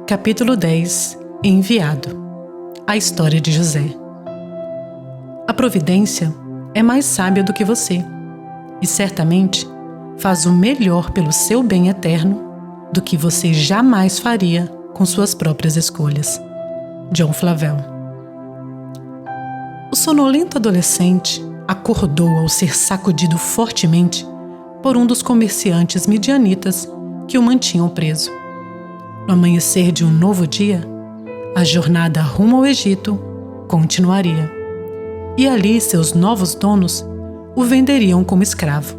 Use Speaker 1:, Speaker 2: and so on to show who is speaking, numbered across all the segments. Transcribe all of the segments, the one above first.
Speaker 1: Capítulo 10 Enviado. A história de José. A providência é mais sábia do que você e certamente faz o melhor pelo seu bem eterno do que você jamais faria com suas próprias escolhas. John Flavel. O sonolento adolescente acordou ao ser sacudido fortemente por um dos comerciantes midianitas que o mantinham preso. No amanhecer de um novo dia, a jornada rumo ao Egito continuaria. E ali seus novos donos o venderiam como escravo.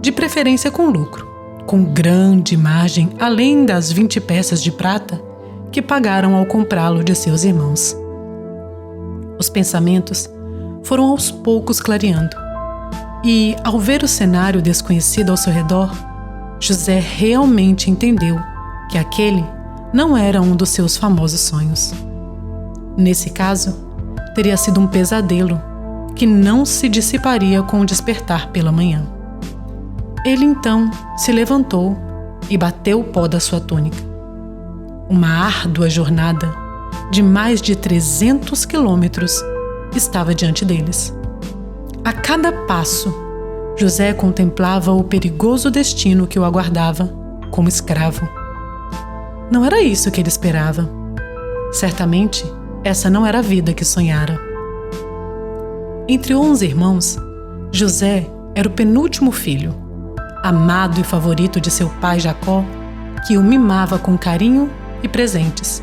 Speaker 1: De preferência com lucro, com grande margem além das 20 peças de prata que pagaram ao comprá-lo de seus irmãos. Os pensamentos foram aos poucos clareando, e, ao ver o cenário desconhecido ao seu redor, José realmente entendeu que aquele não era um dos seus famosos sonhos. Nesse caso, teria sido um pesadelo que não se dissiparia com o despertar pela manhã. Ele então se levantou e bateu o pó da sua túnica. Uma árdua jornada de mais de 300 quilômetros estava diante deles. A cada passo, José contemplava o perigoso destino que o aguardava como escravo. Não era isso que ele esperava. Certamente, essa não era a vida que sonhara. Entre 11 irmãos, José era o penúltimo filho, amado e favorito de seu pai Jacó, que o mimava com carinho e presentes.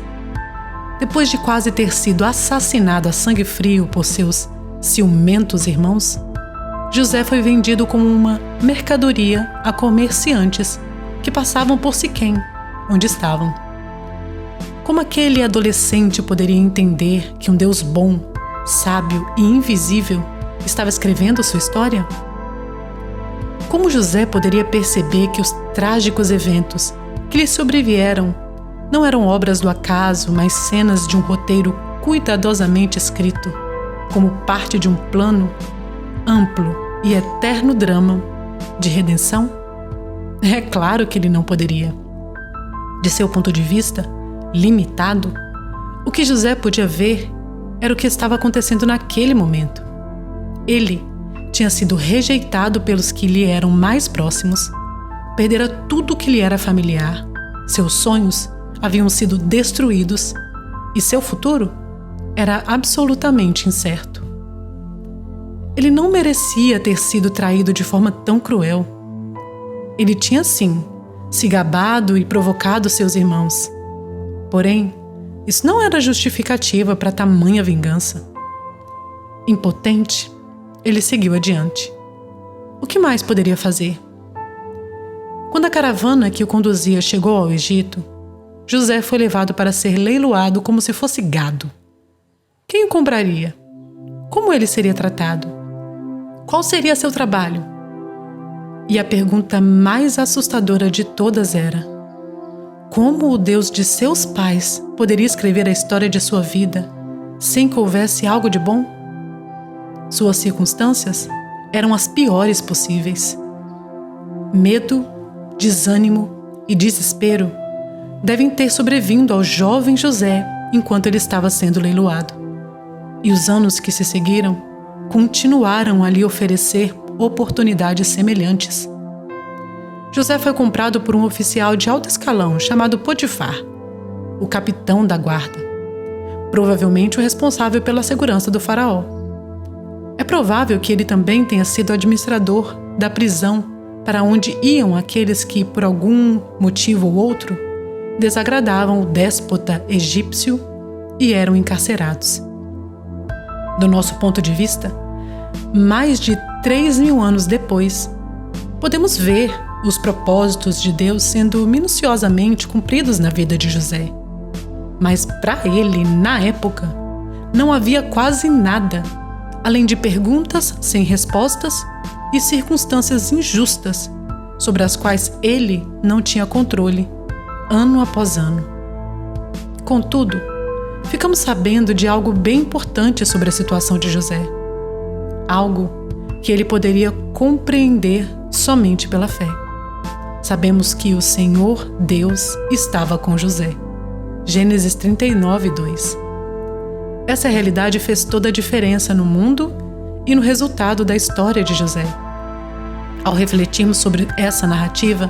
Speaker 1: Depois de quase ter sido assassinado a sangue frio por seus ciumentos irmãos, José foi vendido como uma mercadoria a comerciantes que passavam por Siquém, onde estavam. Como aquele adolescente poderia entender que um Deus bom, sábio e invisível estava escrevendo sua história? Como José poderia perceber que os trágicos eventos que lhe sobrevieram não eram obras do acaso, mas cenas de um roteiro cuidadosamente escrito, como parte de um plano amplo e eterno drama de redenção? É claro que ele não poderia. De seu ponto de vista, limitado, o que José podia ver era o que estava acontecendo naquele momento. Ele tinha sido rejeitado pelos que lhe eram mais próximos, perdera tudo que lhe era familiar, seus sonhos haviam sido destruídos e seu futuro era absolutamente incerto. Ele não merecia ter sido traído de forma tão cruel. Ele tinha, sim, se gabado e provocado seus irmãos. Porém, isso não era justificativa para tamanha vingança. Impotente, ele seguiu adiante. O que mais poderia fazer? Quando a caravana que o conduzia chegou ao Egito, José foi levado para ser leiloado como se fosse gado. Quem o compraria? Como ele seria tratado? Qual seria seu trabalho? E a pergunta mais assustadora de todas era: como o Deus de seus pais poderia escrever a história de sua vida sem que houvesse algo de bom? Suas circunstâncias eram as piores possíveis. Medo, desânimo e desespero devem ter sobrevindo ao jovem José enquanto ele estava sendo leiloado. E os anos que se seguiram continuaram a lhe oferecer oportunidades semelhantes. José foi comprado por um oficial de alto escalão chamado Potifar, o capitão da guarda, provavelmente o responsável pela segurança do faraó. É provável que ele também tenha sido administrador da prisão para onde iam aqueles que, por algum motivo ou outro, desagradavam o déspota egípcio e eram encarcerados. Do nosso ponto de vista, mais de 3.000 anos depois, podemos ver os propósitos de Deus sendo minuciosamente cumpridos na vida de José. Mas para ele, na época, não havia quase nada, além de perguntas sem respostas e circunstâncias injustas sobre as quais ele não tinha controle, ano após ano. Contudo, ficamos sabendo de algo bem importante sobre a situação de José. Algo que ele poderia compreender somente pela fé. Sabemos que o Senhor Deus estava com José. Gênesis 39, 2. Essa realidade fez toda a diferença no mundo e no resultado da história de José. Ao refletirmos sobre essa narrativa,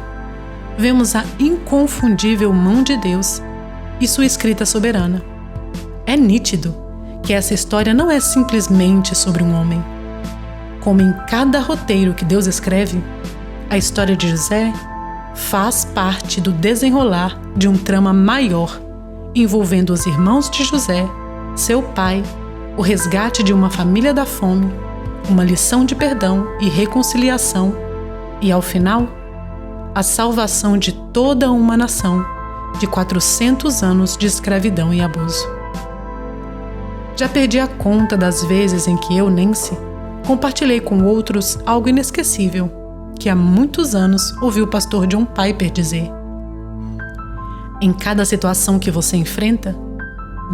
Speaker 1: vemos a inconfundível mão de Deus e sua escrita soberana. É nítido que essa história não é simplesmente sobre um homem. Como em cada roteiro que Deus escreve, a história de José faz parte do desenrolar de um trama maior envolvendo os irmãos de José, seu pai, o resgate de uma família da fome, uma lição de perdão e reconciliação e, ao final, a salvação de toda uma nação de 400 anos de escravidão e abuso. Já perdi a conta das vezes em que eu, Nancy, compartilhei com outros algo inesquecível que há muitos anos ouvi o pastor John Piper dizer: em cada situação que você enfrenta,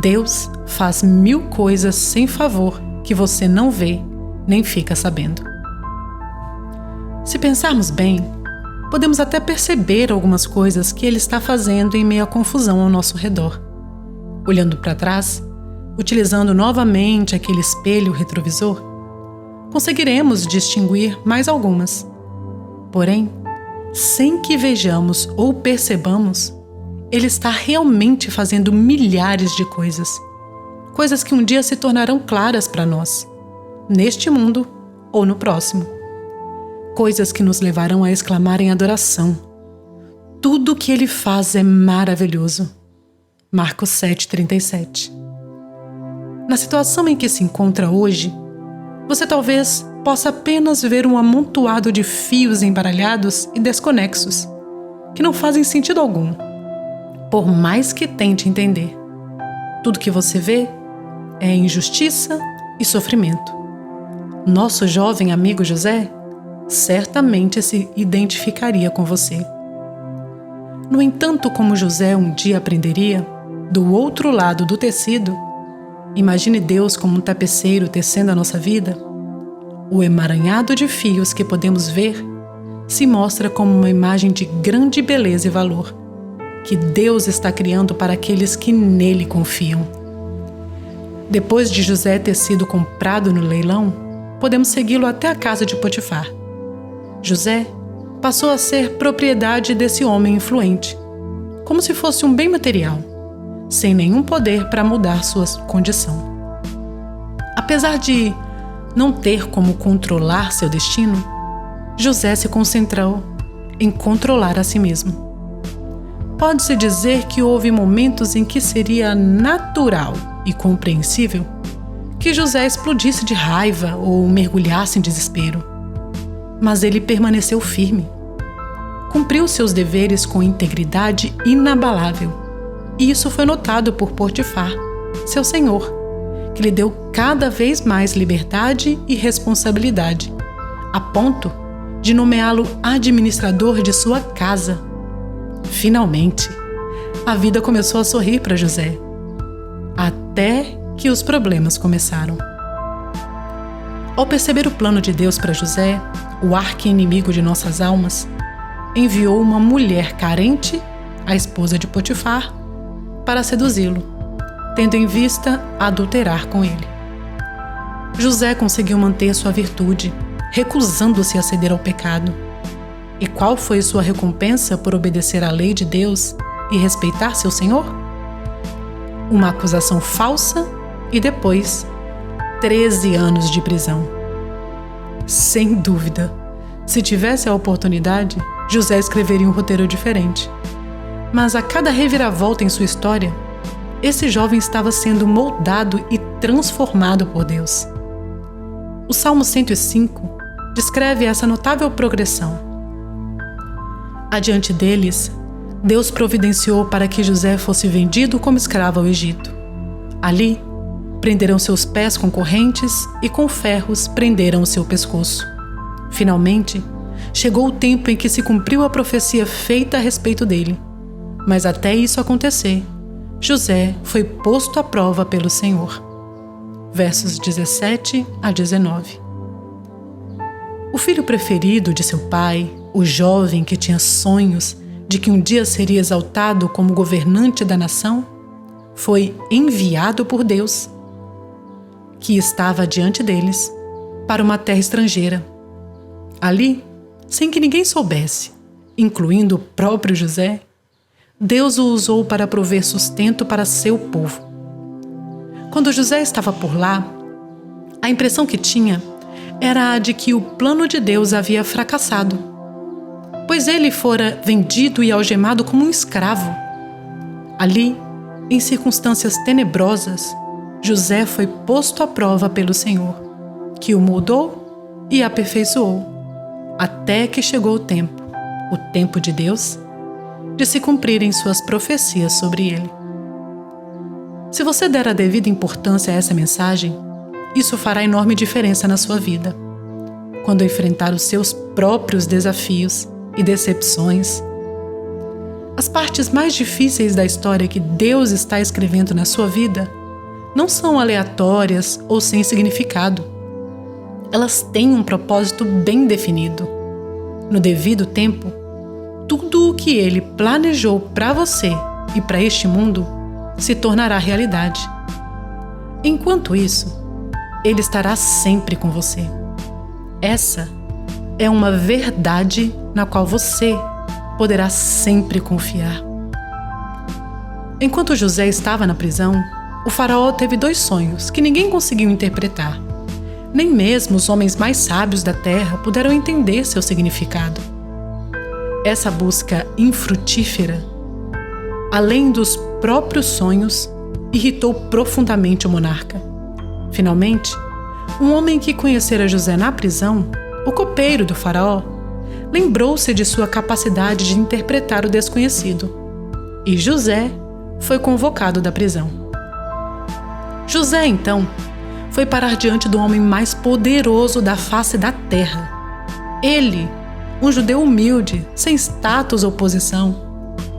Speaker 1: Deus faz 1000 coisas sem favor que você não vê nem fica sabendo. Se pensarmos bem, podemos até perceber algumas coisas que Ele está fazendo em meio à confusão ao nosso redor. Olhando para trás, utilizando novamente aquele espelho retrovisor, conseguiremos distinguir mais algumas. Porém, sem que vejamos ou percebamos, Ele está realmente fazendo milhares de coisas que um dia se tornarão claras para nós, neste mundo ou no próximo. Coisas que nos levarão a exclamar em adoração: tudo o que Ele faz é maravilhoso. Marcos 7,37. Na situação em que se encontra hoje, você talvez possa apenas ver um amontoado de fios embaralhados e desconexos, que não fazem sentido algum, por mais que tente entender. Tudo que você vê é injustiça e sofrimento. Nosso jovem amigo José certamente se identificaria com você. No entanto, como José um dia aprenderia, do outro lado do tecido, imagine Deus como um tapeceiro tecendo a nossa vida. O emaranhado de fios que podemos ver se mostra como uma imagem de grande beleza e valor, que Deus está criando para aqueles que nele confiam. Depois de José ter sido comprado no leilão, podemos segui-lo até a casa de Potifar. José passou a ser propriedade desse homem influente, como se fosse um bem material, sem nenhum poder para mudar sua condição. Apesar de não ter como controlar seu destino, José se concentrou em controlar a si mesmo. Pode-se dizer que houve momentos em que seria natural e compreensível que José explodisse de raiva ou mergulhasse em desespero. Mas ele permaneceu firme. Cumpriu seus deveres com integridade inabalável. E isso foi notado por Potifar, seu senhor, que lhe deu cada vez mais liberdade e responsabilidade, a ponto de nomeá-lo administrador de sua casa. Finalmente, a vida começou a sorrir para José, até que os problemas começaram. Ao perceber o plano de Deus para José, o arqui-inimigo de nossas almas enviou uma mulher carente, a esposa de Potifar, para seduzi-lo, tendo em vista adulterar com ele. José conseguiu manter sua virtude, recusando-se a ceder ao pecado. E qual foi sua recompensa por obedecer à lei de Deus e respeitar seu Senhor? Uma acusação falsa e depois 13 anos de prisão. Sem dúvida, se tivesse a oportunidade, José escreveria um roteiro diferente. Mas a cada reviravolta em sua história, esse jovem estava sendo moldado e transformado por Deus. O Salmo 105 descreve essa notável progressão. Adiante deles, Deus providenciou para que José fosse vendido como escravo ao Egito. Ali, prenderam seus pés com correntes e com ferros prenderam o seu pescoço. Finalmente, chegou o tempo em que se cumpriu a profecia feita a respeito dele. Mas até isso acontecer, José foi posto à prova pelo Senhor. Versos 17 a 19. O filho preferido de seu pai, o jovem que tinha sonhos de que um dia seria exaltado como governante da nação, foi enviado por Deus, que estava diante deles, para uma terra estrangeira. Ali, sem que ninguém soubesse, incluindo o próprio José, Deus o usou para prover sustento para seu povo. Quando José estava por lá, a impressão que tinha era a de que o plano de Deus havia fracassado, pois ele fora vendido e algemado como um escravo. Ali, em circunstâncias tenebrosas, José foi posto à prova pelo Senhor, que o moldou e aperfeiçoou, até que chegou o tempo de Deus, de se cumprirem suas profecias sobre ele. Se você der a devida importância a essa mensagem, isso fará enorme diferença na sua vida. Quando enfrentar os seus próprios desafios e decepções, as partes mais difíceis da história que Deus está escrevendo na sua vida não são aleatórias ou sem significado. Elas têm um propósito bem definido. No devido tempo, tudo o que Ele planejou para você e para este mundo se tornará realidade. Enquanto isso, Ele estará sempre com você. Essa é uma verdade na qual você poderá sempre confiar. Enquanto José estava na prisão, o faraó teve 2 sonhos que ninguém conseguiu interpretar. Nem mesmo os homens mais sábios da terra puderam entender seu significado. Essa busca infrutífera, além dos próprios sonhos, irritou profundamente o monarca. Finalmente, um homem que conhecera José na prisão, o copeiro do faraó, lembrou-se de sua capacidade de interpretar o desconhecido, e José foi convocado da prisão. José, então, foi parar diante do homem mais poderoso da face da terra. Ele, um judeu humilde, sem status ou posição,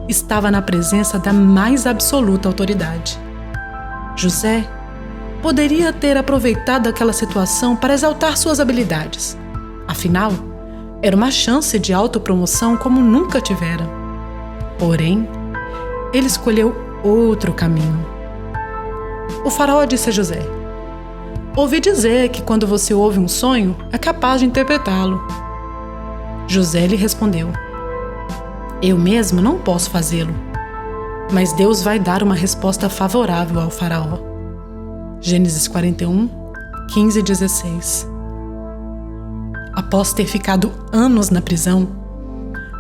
Speaker 1: estava na presença da mais absoluta autoridade. José poderia ter aproveitado aquela situação para exaltar suas habilidades. Afinal, era uma chance de autopromoção como nunca tivera. Porém, ele escolheu outro caminho. O faraó disse a José: "Ouvi dizer que quando você ouve um sonho, é capaz de interpretá-lo." José lhe respondeu: "Eu mesmo não posso fazê-lo, mas Deus vai dar uma resposta favorável ao faraó." Gênesis 41, 15 e 16. Após ter ficado anos na prisão,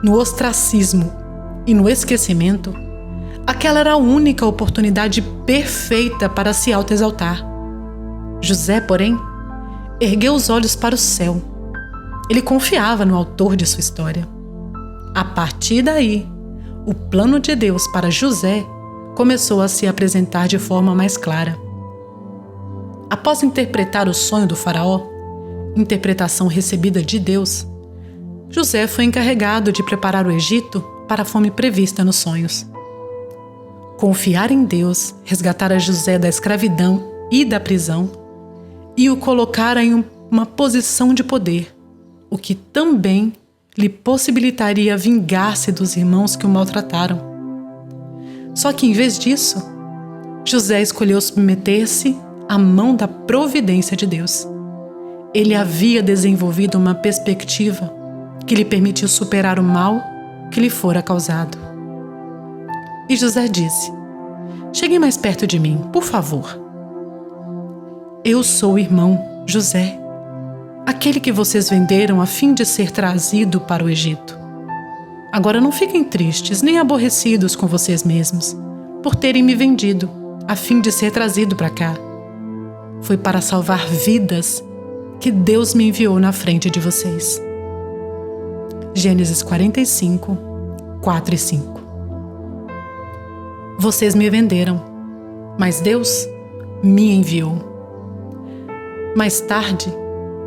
Speaker 1: no ostracismo e no esquecimento, aquela era a única oportunidade perfeita para se autoexaltar. José, porém, ergueu os olhos para o céu. Ele confiava no autor de sua história. A partir daí, o plano de Deus para José começou a se apresentar de forma mais clara. Após interpretar o sonho do faraó, interpretação recebida de Deus, José foi encarregado de preparar o Egito para a fome prevista nos sonhos. Confiar em Deus resgatara José da escravidão e da prisão e o colocara em uma posição de poder, o que também lhe possibilitaria vingar-se dos irmãos que o maltrataram. Só que, em vez disso, José escolheu submeter-se à mão da providência de Deus. Ele havia desenvolvido uma perspectiva que lhe permitiu superar o mal que lhe fora causado. E José disse: "Chegue mais perto de mim, por favor." "Eu sou o irmão José, aquele que vocês venderam a fim de ser trazido para o Egito. Agora não fiquem tristes nem aborrecidos com vocês mesmos por terem me vendido a fim de ser trazido para cá. Foi para salvar vidas que Deus me enviou na frente de vocês." Gênesis 45, 4 e 5. Vocês me venderam, mas Deus me enviou. Mais tarde,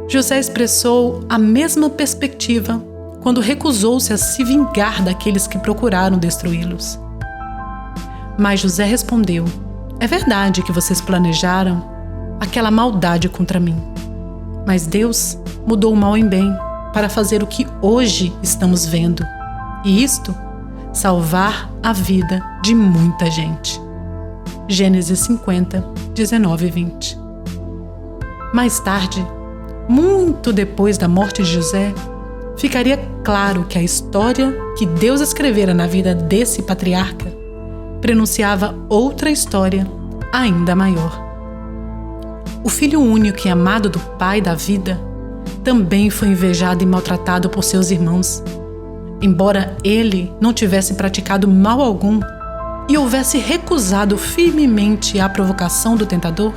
Speaker 1: José expressou a mesma perspectiva quando recusou-se a se vingar daqueles que procuraram destruí-los. Mas José respondeu: "É verdade que vocês planejaram aquela maldade contra mim, mas Deus mudou o mal em bem para fazer o que hoje estamos vendo, e isto, salvar a vida de muita gente." Gênesis 50, 19 e 20. Mais tarde, muito depois da morte de José, ficaria claro que a história que Deus escrevera na vida desse patriarca prenunciava outra história ainda maior. O filho único e amado do pai da vida também foi invejado e maltratado por seus irmãos. Embora ele não tivesse praticado mal algum e houvesse recusado firmemente a provocação do tentador,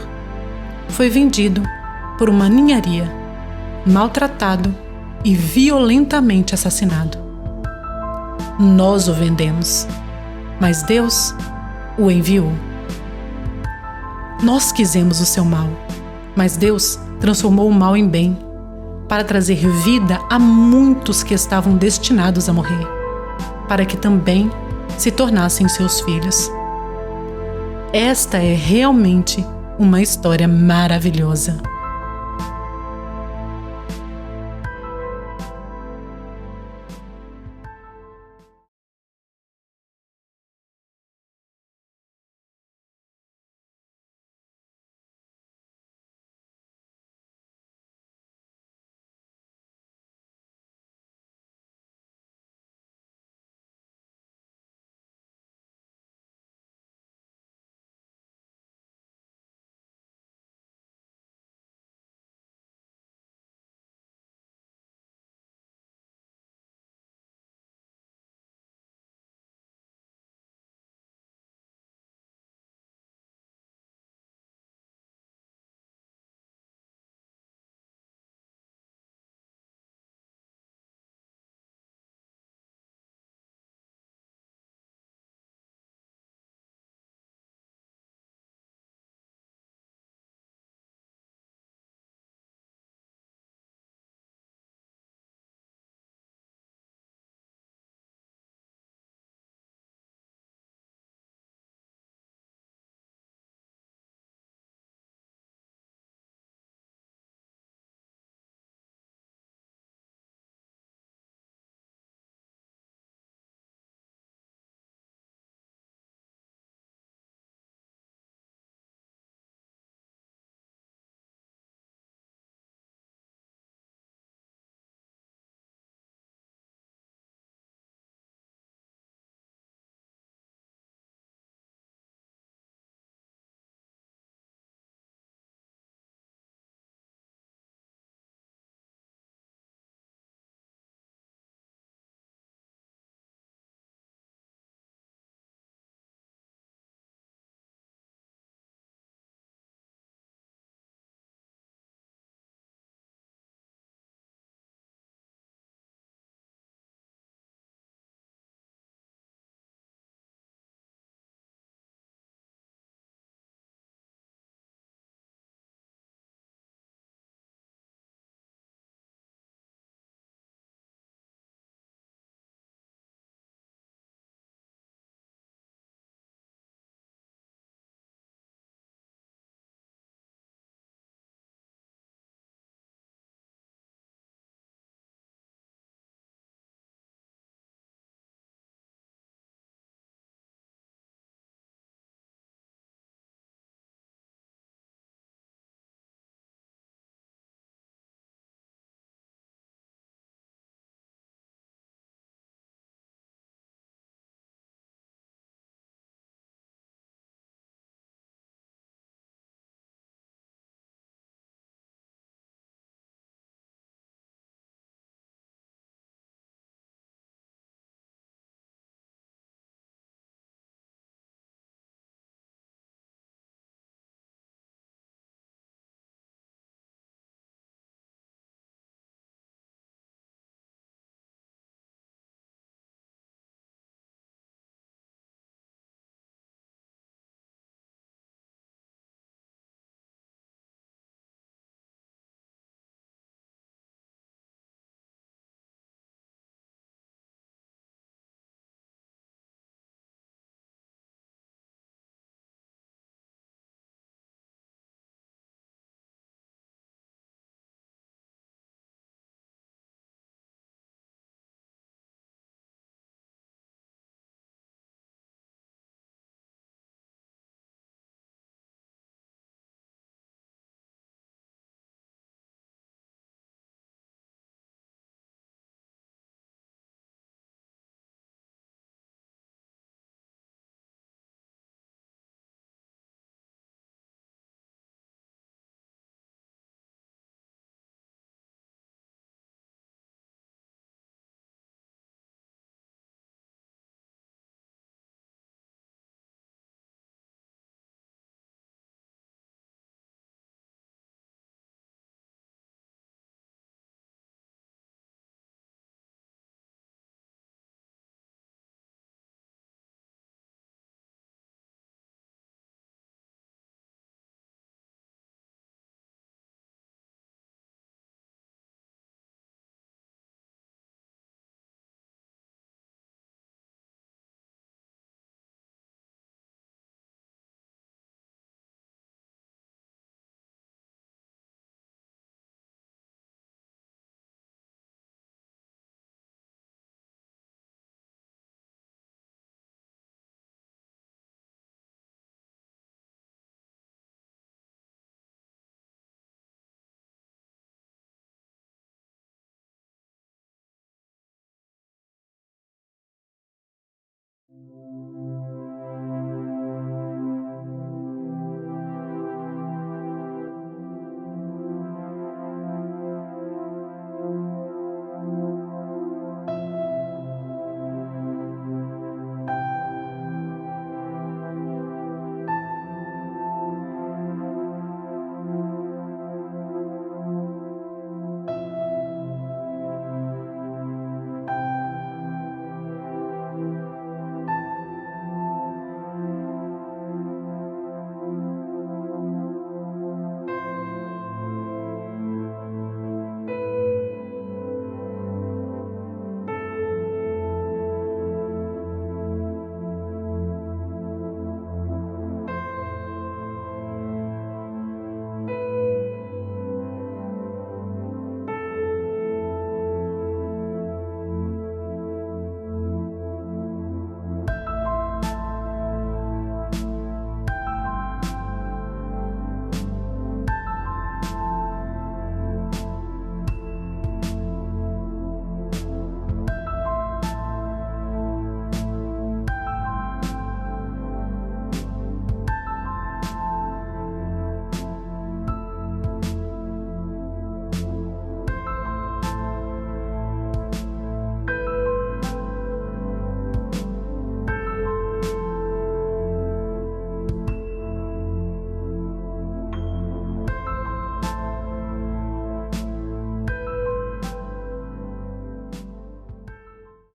Speaker 1: foi vendido por uma ninharia, maltratado e violentamente assassinado. Nós o vendemos, mas Deus o enviou. Nós quisemos o seu mal, mas Deus transformou o mal em bem, para trazer vida a muitos que estavam destinados a morrer, para que também se tornassem seus filhos. Esta é realmente uma história maravilhosa.